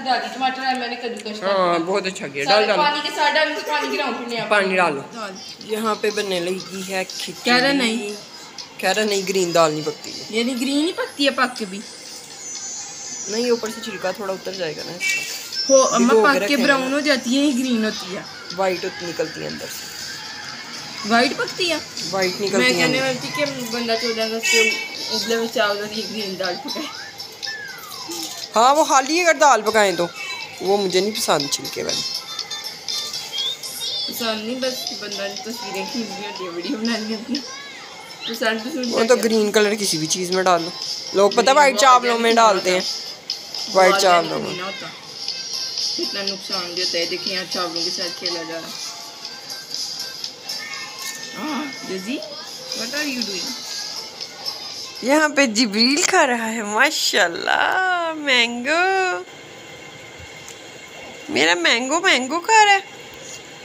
डाल दी, टमाटर है मैंने कद्दूकस। हाँ बहुत अच्छा किया, डाल डाल पानी के साथ डाल, पानी गिराऊं फिर पानी डालो। यहाँ पे बनने लगी है खिचड़ी। कह रहा नहीं ग्रीन दाल नहीं पकती है, यानी ग्रीन ही पकती है पक के भी नहीं, ऊपर से छिलका थोड़ा उतर जाएगा ना इसका। हो अम्मा, पक के ब्राउन हो जाती है, ग्रीन होती है, वाइट निकलती है अंदर से। वाइट पकती है, वाइट निकलती है। मैं कहने वाली थी कि बंदा 14 अगस्त के उबले में चावल और ग्रीन दाल पकाए। हाँ वो खाली अगर दाल पकाएं तो वो मुझे नहीं पसंद छिलके वाली। पसंद नहीं, बस बंदा ने तस्वीरें खींचनी होती है, वीडियो बनानी होती है। वो तो ग्रीन कलर किसी भी चीज़ में डालो, लोग पता वाइट चावलों में डालते हैं, वाइट चावलों में इतना नुकसान देता है। देखिए यहाँ चावलों के साथ खेला जा रहा है। What are you doing? यहाँ पे जिब्रील खा रहा है, माशाल्लाह मैंगो, मेरा मैंगो मैंगो खा रहा है।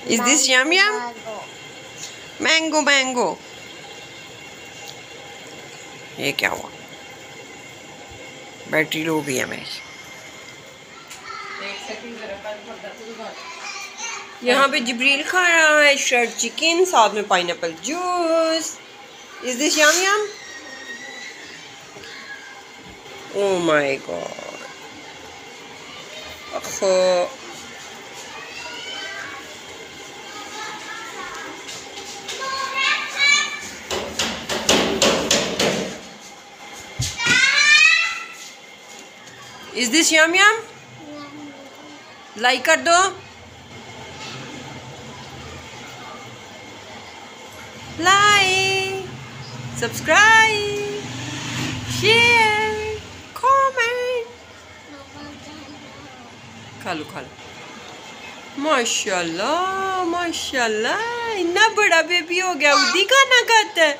Is this yum yum? Mango mango. ये क्या हुआ? बैटरी लो गई है मेरी। यहाँ पे जिब्रील खा रहा है शर्ट चिकन, साथ में pineapple juice. Is this yum yum? Oh my God. Is this yum yum? Like कर दो। Like, subscribe, share, comment. खा लो खा लो। माशाल्लाह माशाल्लाह, इतना बड़ा बेबी हो गया, उदी खाना खाता है,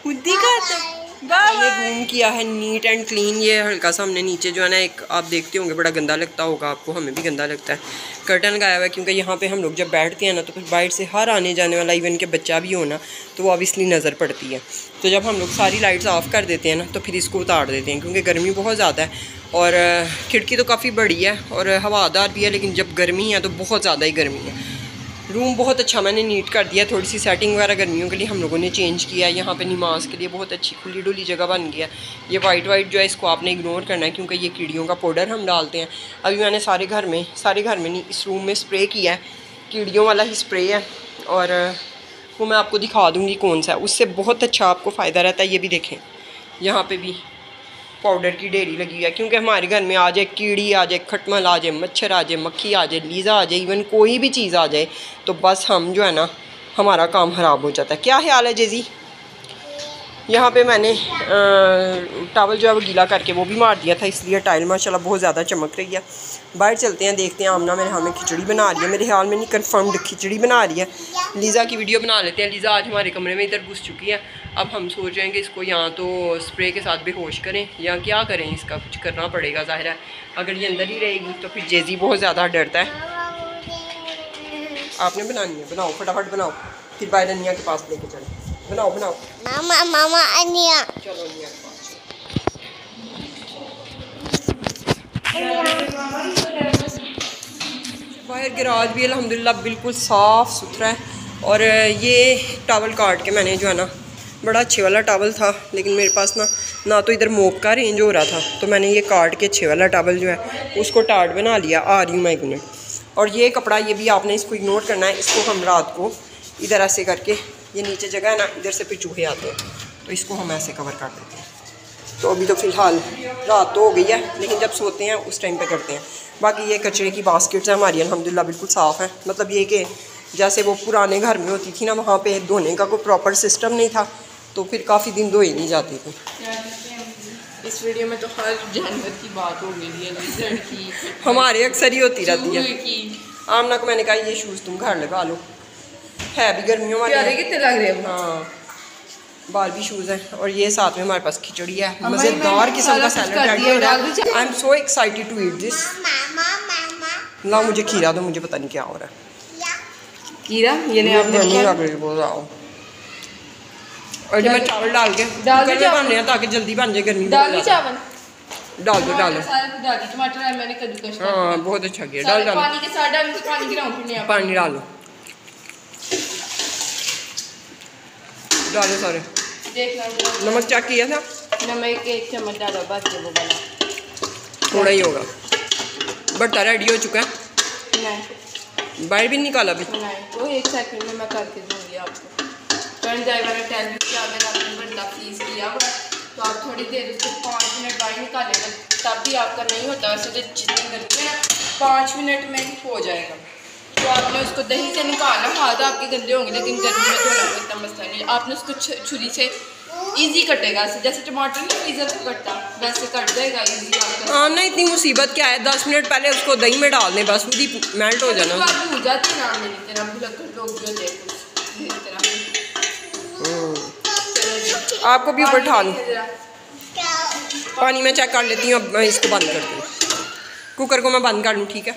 उदी खाता है। मैंने रूम किया है नीट एंड क्लीन। ये हल्का सा हमने नीचे जो है ना, एक आप देखते होंगे बड़ा गंदा लगता होगा आपको, हमें भी गंदा लगता है, कर्टन लगाया हुआ है, क्योंकि यहाँ पे हम लोग जब बैठते हैं ना तो फिर बाहर से हर आने जाने वाला इवन के बच्चा भी हो ना तो वो ऑब्वियसली नज़र पड़ती है। तो जब हम लोग सारी लाइट्स ऑफ़ कर देते हैं ना तो फिर इसको उतार देते हैं, क्योंकि गर्मी बहुत ज़्यादा है और खिड़की तो काफ़ी बड़ी है और हवादार भी है, लेकिन जब गर्मी है तो बहुत ज़्यादा ही गर्मी है। रूम बहुत अच्छा मैंने नीट कर दिया, थोड़ी सी सेटिंग वगैरह गर्मियों के लिए हम लोगों ने चेंज किया है। यहाँ पे नमाज के लिए बहुत अच्छी खुली डुली जगह बन गया। ये वाइट जो है इसको आपने इग्नोर करना है, क्योंकि ये कीड़ियों का पाउडर हम डालते हैं। अभी मैंने सारे घर में नहीं, इस रूम में स्प्रे किया है, कीड़ियों वाला ही स्प्रे है, और वो मैं आपको दिखा दूँगी कौन सा है, उससे बहुत अच्छा आपको फ़ायदा रहता है। ये भी देखें, यहाँ पर भी पाउडर की ढेरी लगी हुई है, क्योंकि हमारे घर में आ जाए कीड़ी, आ जाए खटमल, आ जाए मच्छर, आ जाए मक्खी, आ जाए लीज़ा, आ जाए इवन कोई भी चीज़ आ जाए तो बस हम जो है ना हमारा काम ख़राब हो जाता है। क्या ख्याल है जेजी? यहाँ पे मैंने टॉवल जो है वो गीला करके वो भी मार दिया था, इसलिए टाइल माशाल्लाह बहुत ज़्यादा चमक रही है। बाहर चलते हैं, देखते हैं। आमना मेरे हाल में खिचड़ी बना रही है, मेरे ख्याल में नहीं कन्फर्म्ड खिचड़ी बना रही है। लीज़ा की वीडियो बना लेते हैं। लीज़ा आज हमारे कमरे में इधर घुस चुकी है। अब हम सोच रहे हैं कि इसको यहाँ तो स्प्रे के साथ बेहोश करें या क्या करें, इसका कुछ करना पड़ेगा। ज़ाहिर है अगर ये अंदर ही रहेगी तो फिर जेजी बहुत ज़्यादा डरता है। आपने बनानी है, बनाओ फटाफट बनाओ, फिर बाहर अनिया के पास लेके चले। बनाओ बनाओ मामा मामा अनिया, चलो अनिया के पास। बाहर गिराज भी अल्हम्दुलिल्लाह बिल्कुल साफ़ सुथरा है। और ये टॉवल काट के मैंने जो है ना, बड़ा अच्छे वाला टॉवल था लेकिन मेरे पास ना तो इधर मोप का रेंज हो रहा था, तो मैंने ये काट के अच्छे वाला टॉवल जो है उसको टाट बना लिया। आ रही हूँ मैं 1 मिनट। और ये कपड़ा, ये भी आपने इसको इग्नोर करना है। इसको हम रात को इधर ऐसे करके, ये नीचे जगह है ना, इधर से फिर चूहे आते हैं तो इसको हम ऐसे कवर कर देते हैं। तो अभी तो फ़िलहाल रात तो हो गई है, लेकिन जब सोते हैं उस टाइम पे करते हैं। बाकी ये कचरे की बास्केट्स हैं हमारी अल्हम्दुलिल्लाह बिल्कुल साफ़ है। मतलब ये कि जैसे वो पुराने घर में होती थी ना, वहाँ पे धोने का कोई प्रॉपर सिस्टम नहीं था, तो फिर काफ़ी दिन धोई नहीं जाती थी। इस वीडियो में तो हर जानवर की बात हो गई है, लिज़र्ड की, हमारे अक्सर ही होती रहती है। आमना को मैंने कहा ये शूज़ तुम घर लगा लो, है भी गर्मियों वाले, कितने लग रहे हैं। हाँ बारबी शूज़ हैं। और ये साथ में हमारे पास खिचड़ी है, मज़ेदार किस्म का सैलड रेडी हो रहा है। I am so excited to eat this. ला मुझे खीरा दो, मुझे पता नहीं क्या हो रहा है। खीरा ये नहीं और मैं चावल डाल के बन रहे हैं ताकि जल्दी बन जाए। गर्मी डाल चावल डाल दो डाल दो। सारा कुछ डाल दी, टमाटर है मैंने कद्दूकस कर हाँ दिया। बहुत अच्छा किया। डाल डाल पानी के साथ डाल, पानी गिराऊं फिर नहीं पानी डालो डालो सारे। देखना नमक चेक किया था? नमक 1 चम्मच डाला बस वो वाला, थोड़ा ही होगा। भरता रेडी हो चुका है, नहीं बाहर भी निकाला अभी। नहीं वो 1 सेकंड में मैं करके दूंगी आपको। टर्न जाए वाला टाइम भी अगर आपने भरता फ्रीज किया हुआ तो आप थोड़ी देर उसको 5 मिनट बाहर निकालेंगे, तब भी आपका नहीं होता। वैसे तो जितनी करते हैं ना 5 मिनट में ही हो जाएगा। तो आपने उसको दही से निकालना, हाथ आपके गंदे होंगे लेकिन गर्मी में धोना कोई इतना मसला नहीं। आपने उसको छुरी से इजी कटेगा, जैसे टमाटर नहीं फ्रीजर से कटता वैसे कट जाएगा इजी आपका। हाँ ना इतनी मुसीबत क्या है, 10 मिनट पहले उसको दही में डाल दें बस, पूरी मेल्ट हो जाना। आप भूल जाते ना मेरी तरह, भुलक्कड़ लोग जो होते हैं मेरी तरह। आपको भी ऊपर उठा लूँ, पानी में चेक कर लेती हूँ। अब मैं इसको बंद करती हूँ, कुकर को मैं बंद कर लूँ, ठीक है।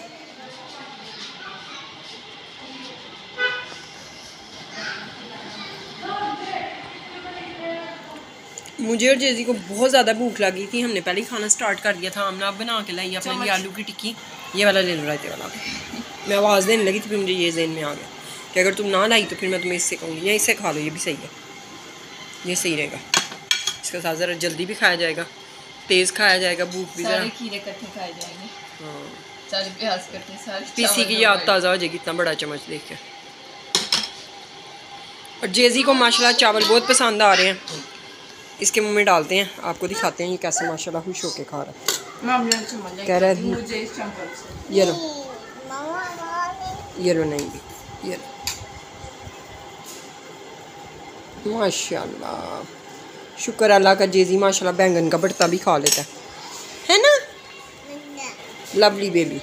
मुझे और जेजी को बहुत ज़्यादा भूख लगी थी, हमने पहले ही खाना स्टार्ट कर दिया था। हमने आप बना के लाई अपने लिए आलू की टिक्की। ये वाला ले लो रायते वाला। मैं आवाज़ देने लगी थी फिर मुझे ये ज़हन में आ गया कि अगर तुम ना लाई तो फिर मैं तुम्हें इससे कहूँगी, या इससे खा लो, ये भी सही है, ये सही रहेगा। इसके साथ ज़रा जल्दी भी खाया जाएगा, तेज़ खाया जाएगा, भूख भी ज़रा। खीरे इकट्ठे खाए जाएंगे। हाँ सारे प्याज कट्टे सारे पीसी की याद ताज़ा हो जाएगी, इतना बड़ा चम्मच देख के। और जेजी को माशाल्लाह चावल बहुत पसंद आ रहे हैं, इसके मुंह में डालते हैं, आपको दिखाते हैं ये कैसे माशाल्लाह खुश होके खा रहा है। कह रहा है मुझे इस चम्मच से ये लो, ये लो, नहीं भी ये लो। माशाल्लाह शुक्र अल्लाह का, जेजी माशाल्लाह बैंगन का भरता भी खा लेता है ना। Lovely baby.